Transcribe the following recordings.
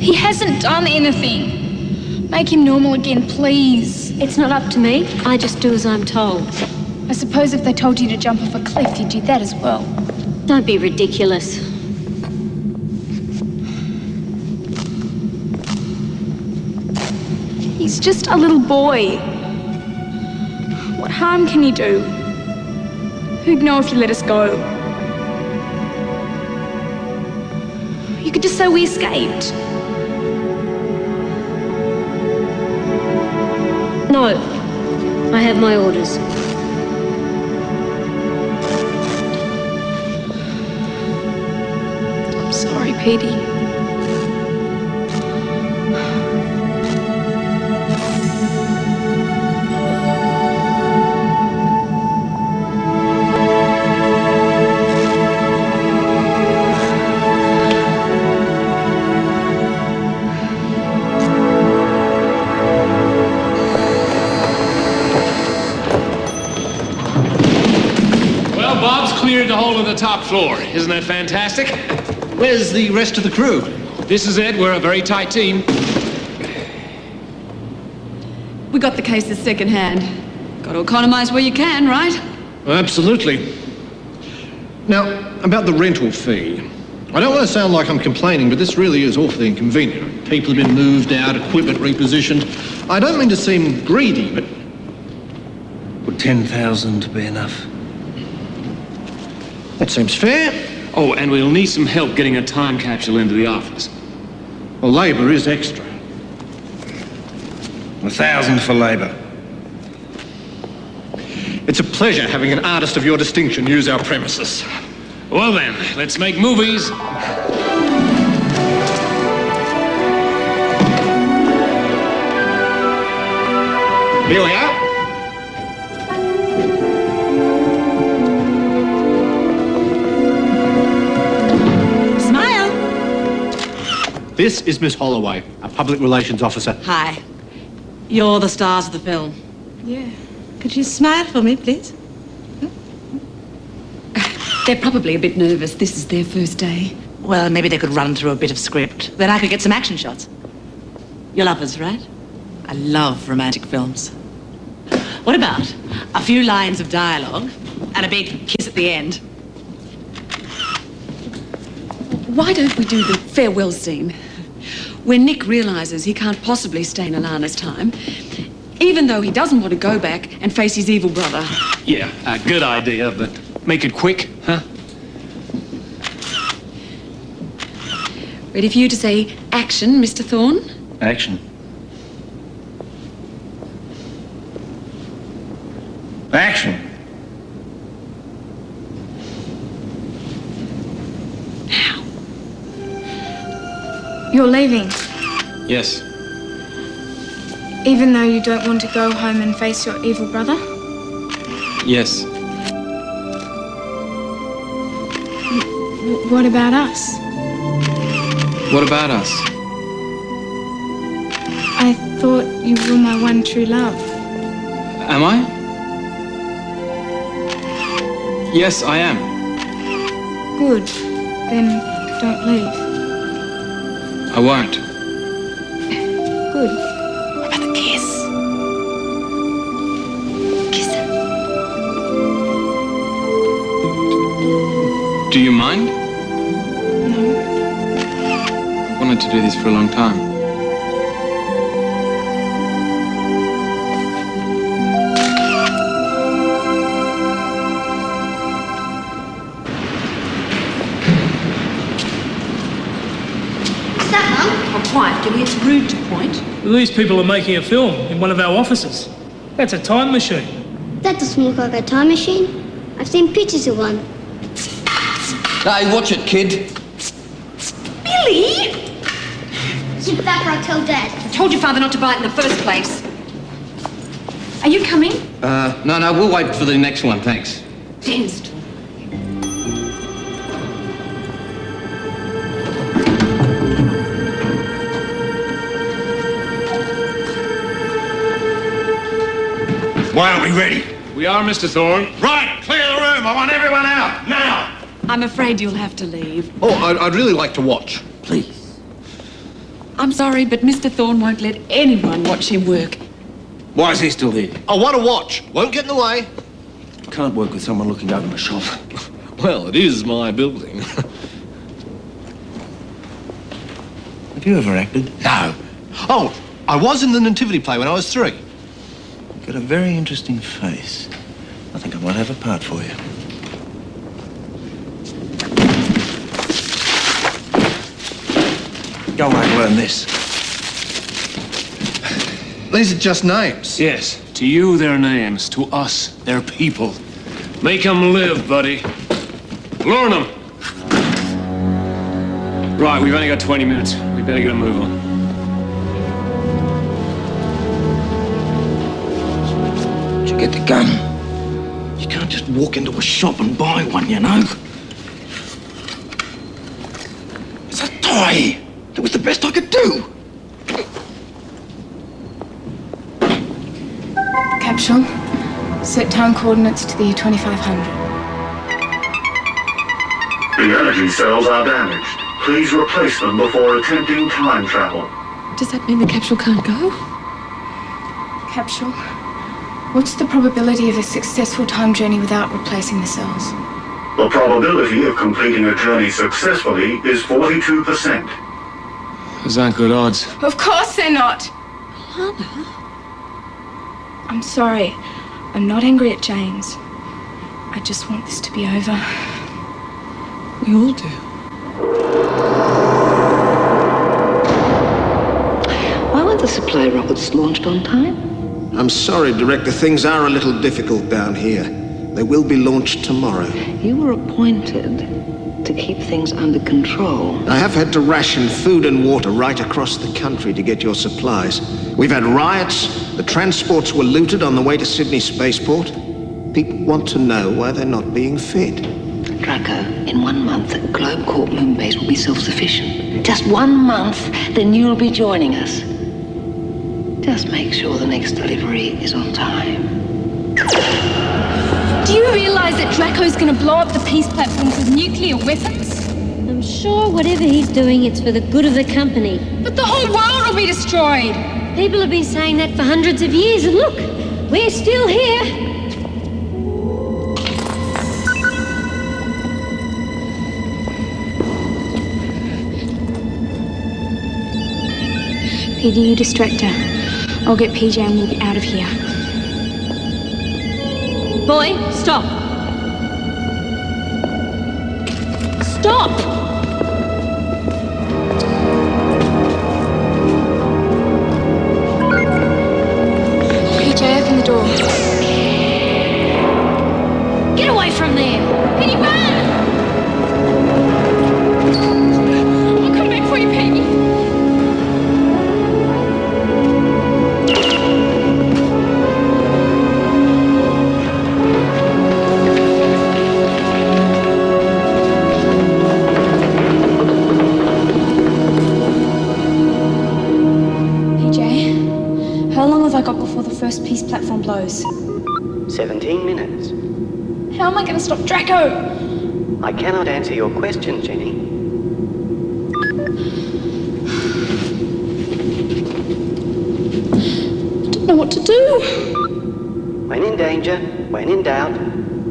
He hasn't done anything. Make him normal again, please. It's not up to me. I just do as I'm told. I suppose if they told you to jump off a cliff, you'd do that as well. Don't be ridiculous. He's just a little boy. What harm can he do? Who'd know if you let us go? You could just say we escaped. No. I have my orders. I'm sorry, Petey. Cleared the whole of the top floor. Isn't that fantastic? Where's the rest of the crew? This is it. We're a very tight team. We got the cases second hand. Got to economize where you can, right? Absolutely. Now, about the rental fee. I don't want to sound like I'm complaining, but this really is awfully inconvenient. People have been moved out, equipment repositioned. I don't mean to seem greedy, but would 10,000 be enough? That seems fair. Oh, and we'll need some help getting a time capsule into the office. Well, labour is extra. 1,000 for labour. It's a pleasure having an artist of your distinction use our premises. Well then, let's make movies. Here we are. This is Miss Holloway, a public relations officer. Hi. You're the stars of the film. Yeah. Could you smile for me, please? They're probably a bit nervous. This is their first day. Well, maybe they could run through a bit of script. Then I could get some action shots. You're lovers, right? I love romantic films. What about a few lines of dialogue and a big kiss at the end? Why don't we do the farewell scene? When Nick realizes he can't possibly stay in Alana's time, even though he doesn't want to go back and face his evil brother. Yeah, a good idea, but make it quick, huh? Ready for you to say action, Mr. Thorne? Action. Action. You're leaving, Yes. even though you don't want to go home and face your evil brother? Yes. What about us? What about us? I thought you were my one true love. Am I? Yes, I am. Good. Then don't leave. I won't. Good. What about the kiss? Kiss him. Do you mind? No. I wanted to do this for a long time. Quiet, Gilly. It's rude to point. These people are making a film in one of our offices. That's a time machine. That doesn't look like a time machine. I've seen pictures of one. Hey, watch it, kid. Billy! Sit back or I'll tell Dad. I told your father not to buy it in the first place. Are you coming? No, we'll wait for the next one, thanks. Den's Why aren't we ready? We are, Mr. Thorne. Right, clear the room. I want everyone out, now. I'm afraid you'll have to leave. Oh, I'd really like to watch. Please. I'm sorry, but Mr. Thorne won't let anyone watch him work. Why is he still there? I want to watch. Won't get in the way. Can't work with someone looking over my shop. Well, it is my building. Have you ever acted? No. Oh, I was in the Nativity play when I was 3. You've got a very interesting face. I think I might have a part for you. Go away and learn this. These are just names. Yes, to you they're names. To us, they're people. Make them live, buddy. Learn them. Right, we've only got 20 minutes. We better get a move on. Did you get the gun? You can't just walk into a shop and buy one, you know. It's a toy. It was the best I could do. Capsule, set time coordinates to the 2500. The energy cells are damaged. Please replace them before attempting time travel. Does that mean the capsule can't go? Capsule, what's the probability of a successful time journey without replacing the cells? The probability of completing a journey successfully is 42%. Those aren't good odds. Of course they're not. Lana? I'm sorry. I'm not angry at James. I just want this to be over. We all do. Why weren't the supply rockets launched on time? I'm sorry, Director. Things are a little difficult down here. They will be launched tomorrow. You were appointed to keep things under control. I have had to ration food and water right across the country to get your supplies. We've had riots. The transports were looted on the way to Sydney Spaceport. People want to know why they're not being fed. Draco, in 1 month, Globe Corp Moon Base will be self-sufficient. Just 1 month, then you'll be joining us. Just make sure the next delivery is on time. Do you realize that Draco's gonna blow up the peace platforms with nuclear weapons? I'm sure whatever he's doing, it's for the good of the company. But the whole world will be destroyed! People have been saying that for hundreds of years, and look, we're still here. Peter, you distract her. I'll get PJ and we'll be out of here. Boy, stop. Stop! PJ, open the door. Get away from there! Penny, run! I'll come back for you, Penny. How long have I got before the first peace platform blows? 17 minutes. How am I going to stop Draco? I cannot answer your question, Jenny. I don't know what to do. When in danger, when in doubt,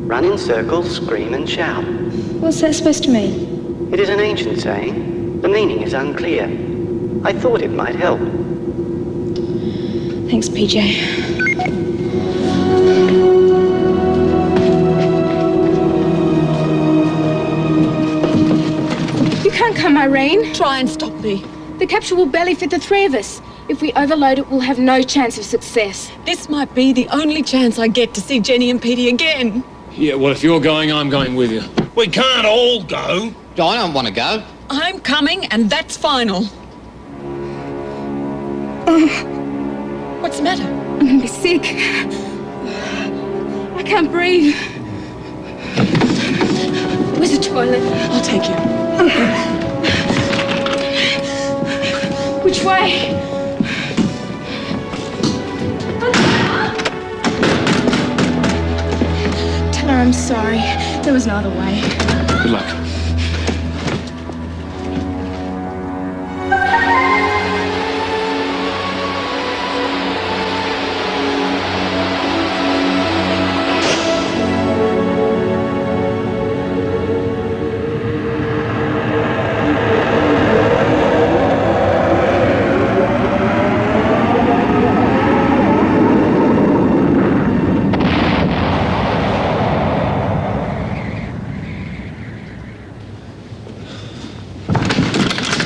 run in circles, scream and shout. What's that supposed to mean? It is an ancient saying. The meaning is unclear. I thought it might help. Thanks, PJ. You can't come, Irene. Try and stop me. The capsule will barely fit the 3 of us. If we overload it, we'll have no chance of success. This might be the only chance I get to see Jenny and Petey again. Yeah, well, if you're going, I'm going with you. We can't all go. I don't want to go. I'm coming, and that's final. What's the matter? I'm going to be sick. I can't breathe. Where's the toilet? I'll take you. Which way? Tell her I'm sorry. There was no other way. Good luck.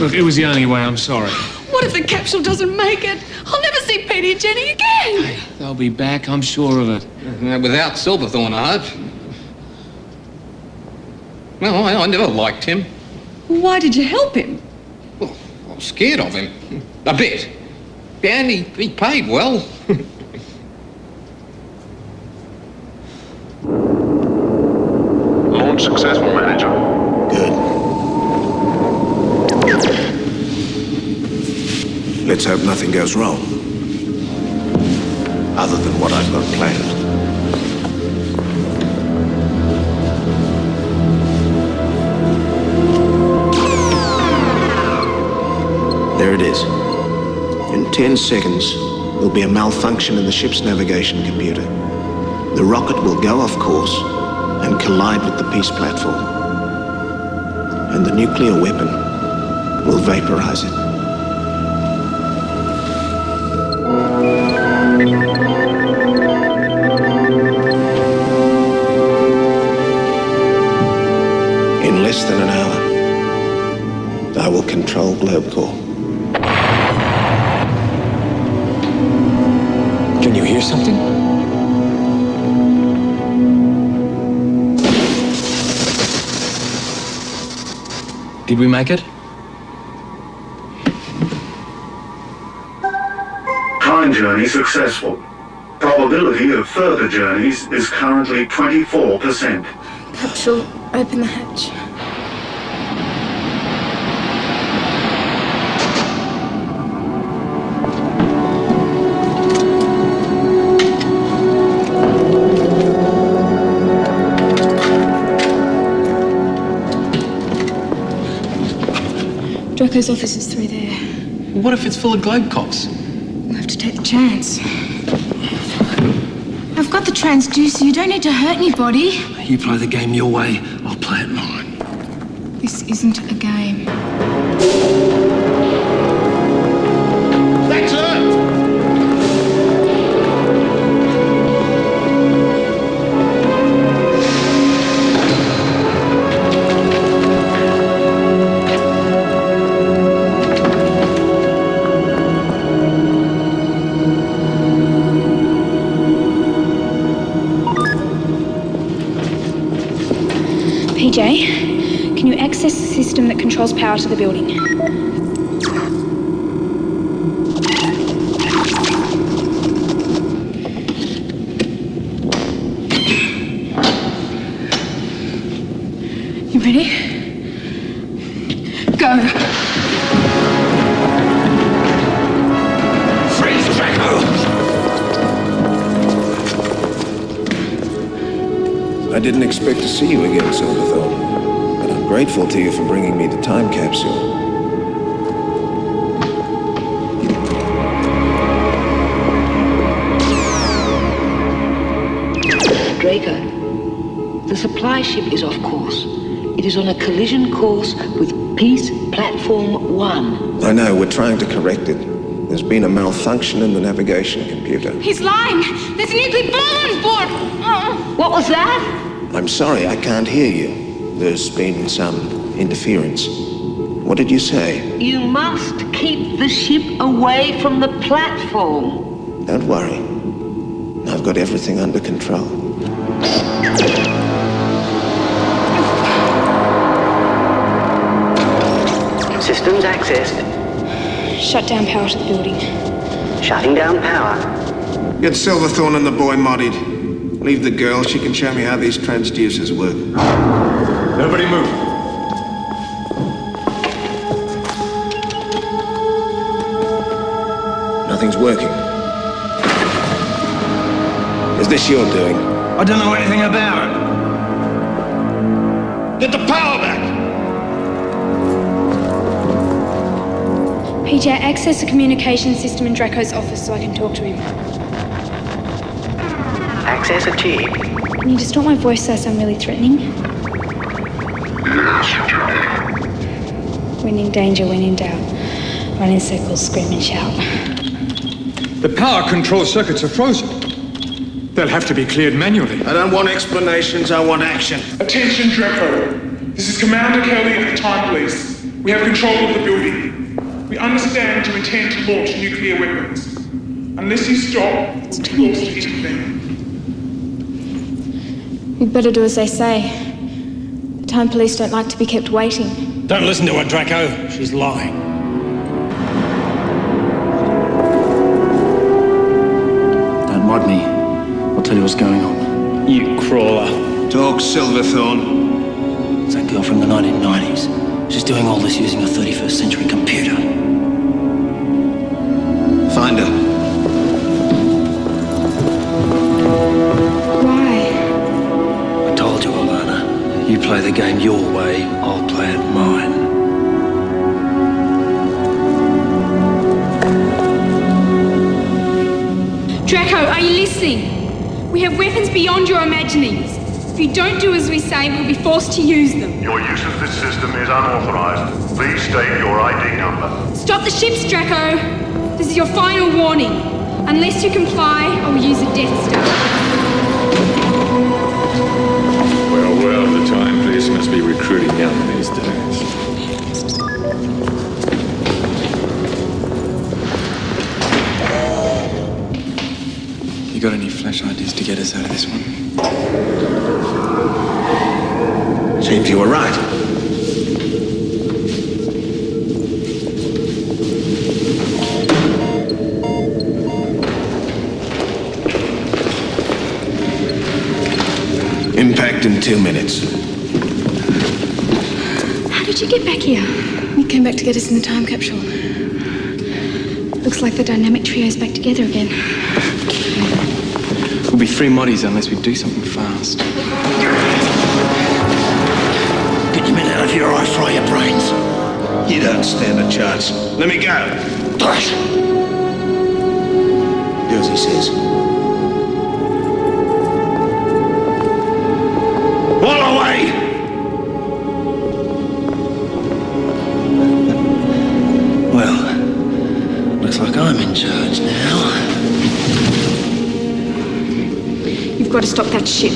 Look, it was the only way. I'm sorry. What if the capsule doesn't make it? I'll never see Petey and Jenny again. Hey, they'll be back, I'm sure of it. Without Silverthorne, I hope. Well, I never liked him. Why did you help him? Well, I was scared of him. A bit. Yeah, and he paid well. Launch successful, Manager. Good. Let's hope nothing goes wrong. Other than what I've got planned. There it is. In 10 seconds, there'll be a malfunction in the ship's navigation computer. The rocket will go off course and collide with the peace platform. And the nuclear weapon will vaporize it. In less than an hour, I will control Globe Corps. Can you hear something? Did we make it? Time journey successful. Probability of further journeys is currently 24%. Capsule, open the hatch. Draco's office is through there. What if it's full of globe cops? We'll have to take the chance. I've got the transducer. You don't need to hurt anybody. You play the game your way, I'll play it mine. This isn't a game. That's it! PJ, can you access the system that controls power to the building? You ready? Go. Freeze, Draco! I didn't expect to see you again, Silverthorne, but I'm grateful to you for bringing me the time capsule. Draco, the supply ship is off course. It is on a collision course with Peace Platform 1. I know, we're trying to correct it. There's been a malfunction in the navigation computer. He's lying. There's a nuclear bomb on board. What was that? I'm sorry, I can't hear you. There's been some interference. What did you say? You must keep the ship away from the platform. Don't worry. I've got everything under control. Systems accessed. Shut down power to the building. Shutting down power. Get Silverthorne and the boy modded. Leave the girl, she can show me how these transducers work. Nobody move. Nothing's working. Is this your doing? I don't know anything about it. Get the power back! PJ, access the communication system in Draco's office so I can talk to him. Access achieved. Can you distort my voice so I sound really threatening? When in danger, when in doubt. Run in circles, scream and shout. The power control circuits are frozen. They'll have to be cleared manually. I don't want explanations, I want action. Attention, Draco. This is Commander Kelly of the Time Police. We have control of the building. intend to launch nuclear weapons. Unless you stop, we'll be forced to intervene. We'd better do as they say. The Time Police don't like to be kept waiting. Don't listen to her, Draco. She's lying. Don't mod me. I'll tell you what's going on. You crawler. Talk, Silverthorne. It's that girl from the 1990s. She's doing all this using a 31st century computer. Find her. Why? I told you, Alana. You play the game your way, I'll play it mine. Draco, are you listening? We have weapons beyond your imaginings. If you don't do as we say, we'll be forced to use them. Your use of this system is unauthorized. Please state your ID number. Stop the ships, Draco. This is your final warning. Unless you comply, I will use a Death Star. Well, the Time Police must be recruiting young these days. You got any flash ideas to get us out of this one? Seems you were right. Impact in 2 minutes. How did you get back here? You came back to get us in the time capsule. Looks like the dynamic trio's back together again. We'll be 3 moddies unless we do something fast. Get your men out of here or I fry your brains. You don't stand a chance. Let me go. Dash. Do as he says. All away! Well, looks like I'm in charge now. You've got to stop that ship.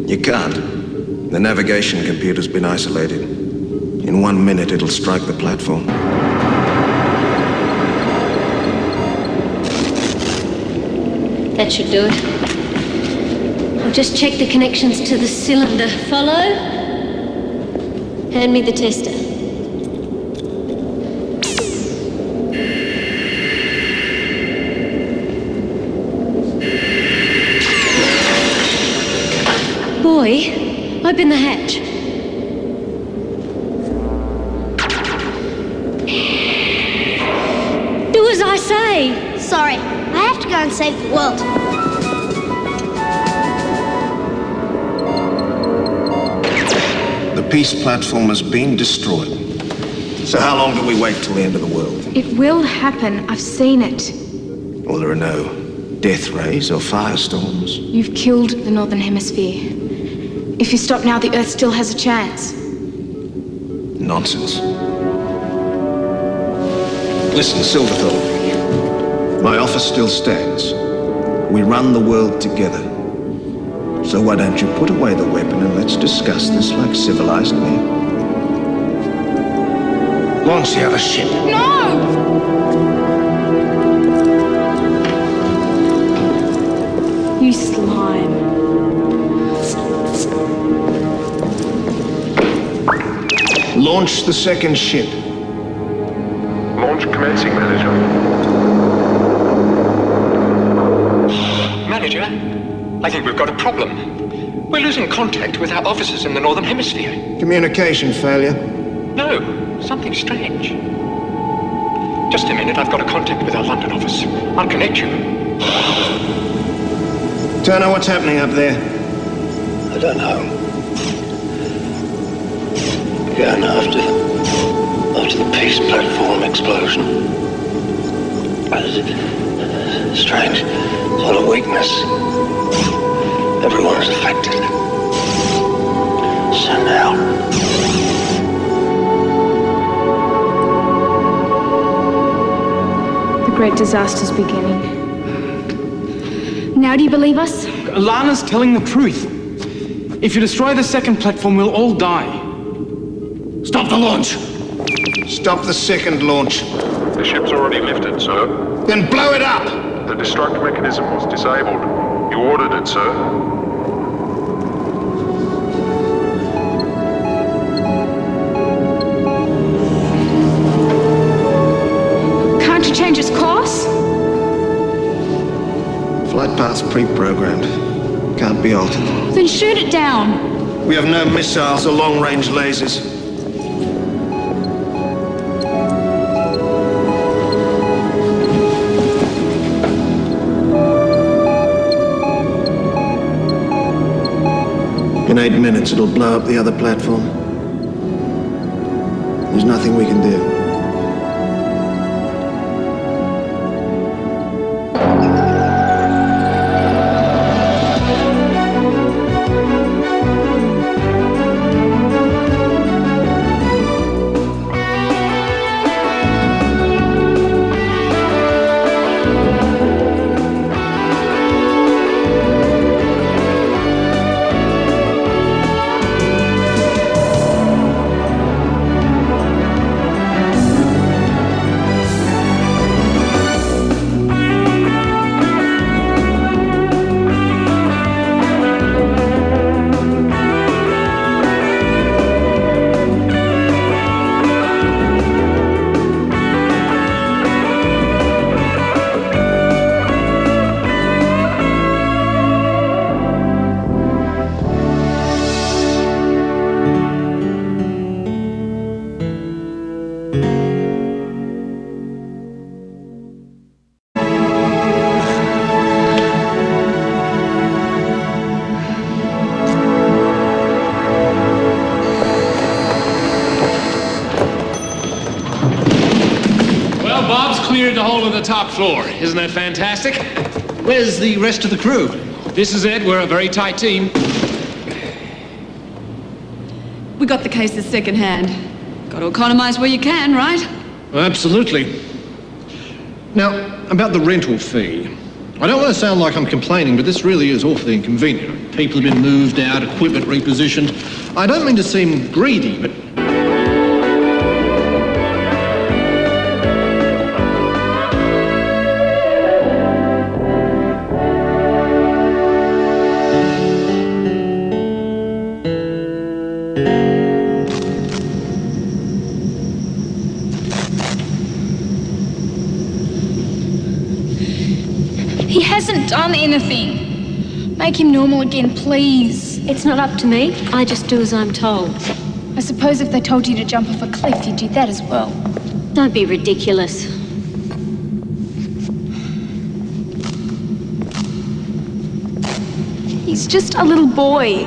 You can't. The navigation computer's been isolated. In 1 minute, it'll strike the platform. That should do it. I'll just check the connections to the cylinder. Follow? Hand me the tester. Boy, open the hatch. Do as I say. Sorry, I have to go and save the world. The peace platform has been destroyed. So how long do we wait till the end of the world? It will happen. I've seen it. Well, there are no death rays or firestorms. You've killed the Northern Hemisphere. If you stop now, the Earth still has a chance. Nonsense. Listen, Silverthorne. My offer still stands. We run the world together. So why don't you put away the weapon and let's discuss this like civilized men? Launch the other ship. No! You slime. Launch the second ship. Launch commencing, Manager. Manager, I think we've got a problem. We're losing contact with our officers in the Northern Hemisphere. Communication failure. No, something strange. Just a minute, I've got a contact with our London office. I'll connect you. Turner, what's happening up there? I don't know. Again, after the peace platform explosion. Strange sort of weakness. Everyone is affected. Send out. The great disaster's beginning. Now do you believe us? Lana's telling the truth. If you destroy the second platform, we'll all die. Stop the launch! Stop the second launch. The ship's already lifted, sir. Then blow it up! The destruct mechanism was disabled. You ordered it, sir. Can't you change its course? Flight path's pre-programmed. Can't be altered. Then shoot it down. We have no missiles or long-range lasers. In 8 minutes, it'll blow up the other platform. There's nothing we can do. Cleared the whole of the top floor. Isn't that fantastic? Where's the rest of the crew? This is it. We're a very tight team. We got the cases second-hand. Got to economize where you can, right? Absolutely. Now, about the rental fee. I don't want to sound like I'm complaining, but this really is awfully inconvenient. People have been moved out, equipment repositioned. I don't mean to seem greedy, but... He hasn't done anything. Make him normal again, please. It's not up to me. I just do as I'm told. I suppose if they told you to jump off a cliff, you'd do that as well. Don't be ridiculous. He's just a little boy.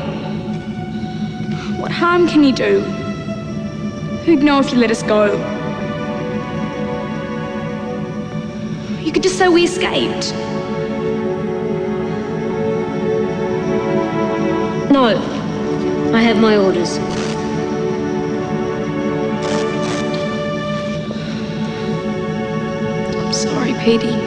What harm can he do? Who'd know if you let us go? You could just say we escaped. No. I have my orders. I'm sorry, Petey.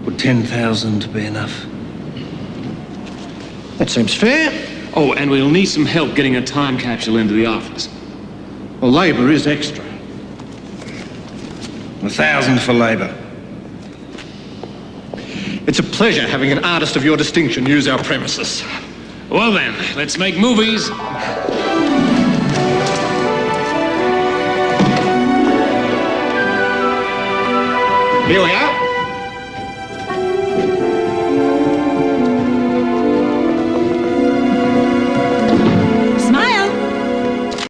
Would 10,000 be enough? That seems fair. Oh, and we'll need some help getting a time capsule into the office. Well, labour is extra. 1,000 for labour. It's a pleasure having an artist of your distinction use our premises. Well then, let's make movies. Here we are.